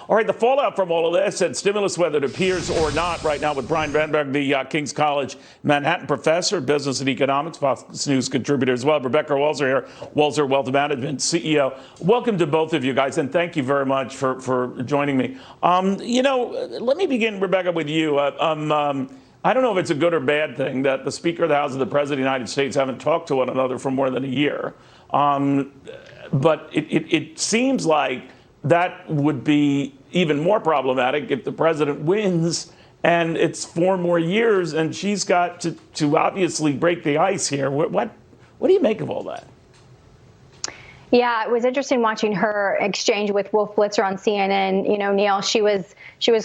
All right, the fallout from all of this and stimulus, whether it appears or not right now, with Brian Vandenberg, the King's College Manhattan professor, business and economics, Fox News contributor as well. Rebecca Walser here, Walser Wealth Management CEO. Welcome to both of you guys, and thank you very much for joining me. Let me begin, Rebecca, with you. I don't know if it's a good or bad thing that the Speaker of the House and the President of the United States haven't talked to one another for more than a year. But it seems like that would be even more problematic if the president wins and it's 4 more years and she's got to obviously break the ice here. What do you make of all that? Yeah, it was interesting watching her exchange with Wolf Blitzer on CNN. You know, Neil, she was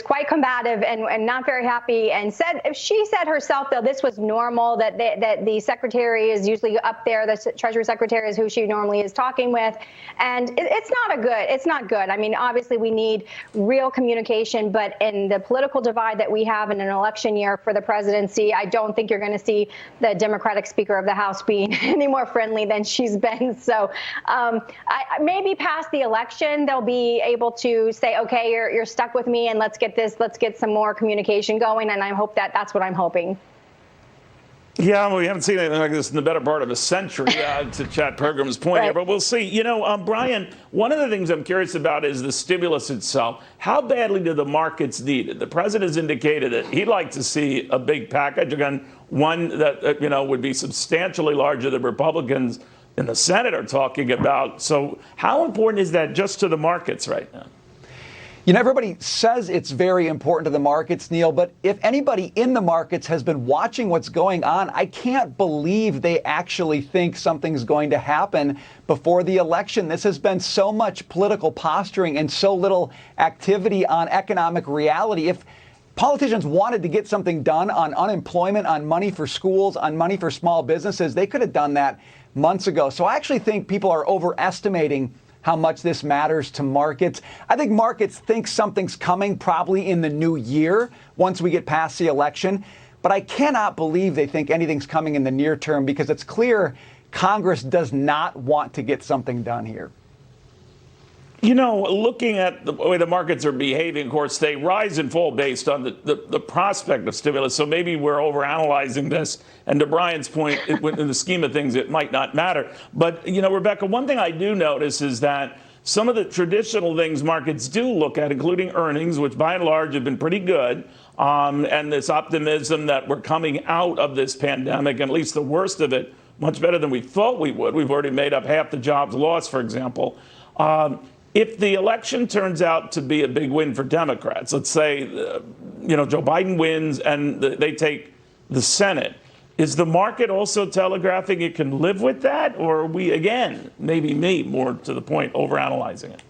quite combative and not very happy, and she said herself, though, this was normal, that the secretary is usually up there, the Treasury Secretary is who she normally is talking with, and it's not good. I mean, obviously we need real communication, but in the political divide that we have in an election year for the presidency, I don't think you're going to see the Democratic Speaker of the House being any more friendly than she's been. So maybe past the election, they'll be able to say, okay, you're stuck with me, and let's get some more communication going. And I hope that's what I'm hoping. Yeah, well, we haven't seen anything like this in the better part of a century, to Chad Pergram's point Right. here, but we'll see. You know, Brian, one of the things I'm curious about is the stimulus itself. How badly do the markets need it? The president has indicated that he'd like to see a big package, again, one that would be substantially larger than Republicans in the Senate are talking about. So how important is that just to the markets right now? You know, everybody says it's very important to the markets, Neil, but if anybody in the markets has been watching what's going on, I can't believe they actually think something's going to happen before the election. This has been so much political posturing and so little activity on economic reality. If politicians wanted to get something done on unemployment, on money for schools, on money for small businesses, they could have done that months ago. So I actually think people are overestimating how much this matters to markets. I think markets think something's coming probably in the new year once we get past the election. But I cannot believe they think anything's coming in the near term, because it's clear Congress does not want to get something done here. You know, looking at the way the markets are behaving, of course, they rise and fall based on the prospect of stimulus. So maybe we're overanalyzing this. And to Brian's point, in the scheme of things, it might not matter. But, you know, Rebecca, one thing I do notice is that some of the traditional things markets do look at, including earnings, which by and large have been pretty good, and this optimism that we're coming out of this pandemic, and at least the worst of it, much better than we thought we would. We've already made up half the jobs lost, for example. If the election turns out to be a big win for Democrats, let's say, Joe Biden wins and they take the Senate, is the market also telegraphing it can live with that? Or are we, again, maybe me, more to the point, overanalyzing it?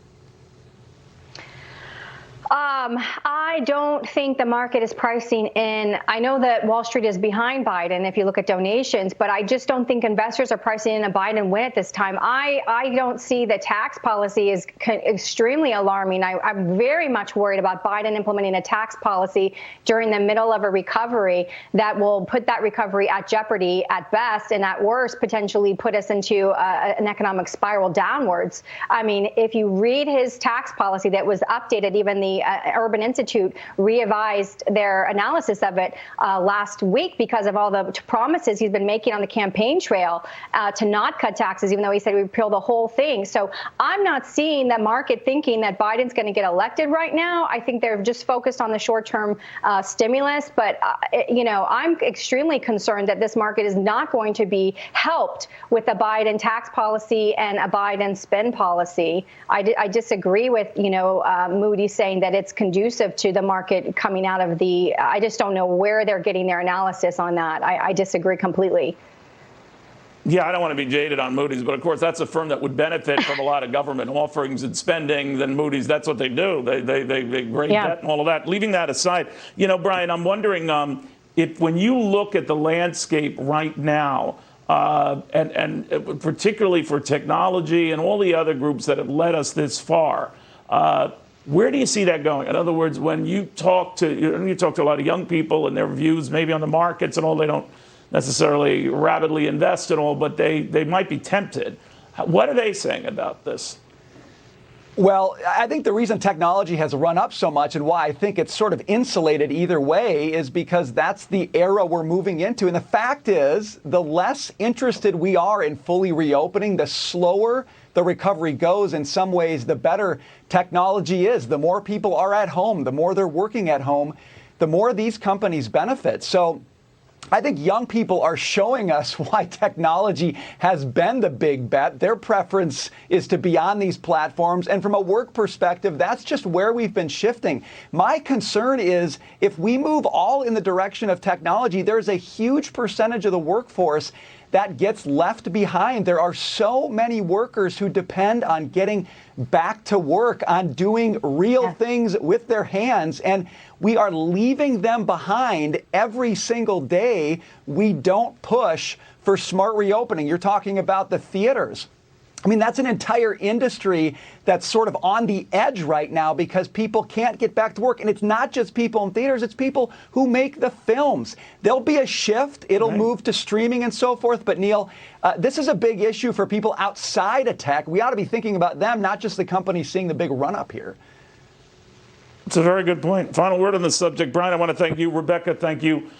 I don't think the market is pricing in. I know that Wall Street is behind Biden if you look at donations, but I just don't think investors are pricing in a Biden win at this time. I don't see the tax policy is extremely alarming. I'm very much worried about Biden implementing a tax policy during the middle of a recovery that will put that recovery at jeopardy at best, and at worst potentially put us into an economic spiral downwards. I mean, if you read his tax policy that was updated, even the Urban Institute revised their analysis of it last week because of all the promises he's been making on the campaign trail to not cut taxes, even though he said we'd repeal the whole thing. So I'm not seeing the market thinking that Biden's going to get elected right now. I think they're just focused on the short-term stimulus. But, I'm extremely concerned that this market is not going to be helped with a Biden tax policy and a Biden spend policy. I disagree with, Moody saying that it's conducive to the market coming out of I just don't know where they're getting their analysis on that. I disagree completely. Yeah, I don't want to be jaded on Moody's, but of course that's a firm that would benefit from a lot of government offerings and spending. Then Moody's, that's what they do. They grade debt and all of that. Leaving that aside, Brian, I'm wondering if when you look at the landscape right now, and particularly for technology and all the other groups that have led us this far, where do you see that going? In other words, when you talk to a lot of young people and their views maybe on the markets and all, they don't necessarily rapidly invest and all, but they might be tempted. What are they saying about this? Well, I think the reason technology has run up so much and why I think it's sort of insulated either way is because that's the era we're moving into. And the fact is, the less interested we are in fully reopening, the slower the recovery goes. In some ways, the better technology is. The more people are at home, the more they're working at home, the more these companies benefit. So I think young people are showing us why technology has been the big bet. Their preference is to be on these platforms. And from a work perspective, that's just where we've been shifting. My concern is if we move all in the direction of technology, there's a huge percentage of the workforce that gets left behind. There are so many workers who depend on getting back to work, on doing real things with their hands, and we are leaving them behind every single day. We don't push for smart reopening. You're talking about the theaters. I mean, that's an entire industry that's sort of on the edge right now because people can't get back to work. And it's not just people in theaters, it's people who make the films. There'll be a shift. It'll move to streaming and so forth. But, Neil, this is a big issue for people outside of tech. We ought to be thinking about them, not just the companies seeing the big run up here. It's a very good point. Final word on the subject. Brian, I want to thank you. Rebecca, thank you.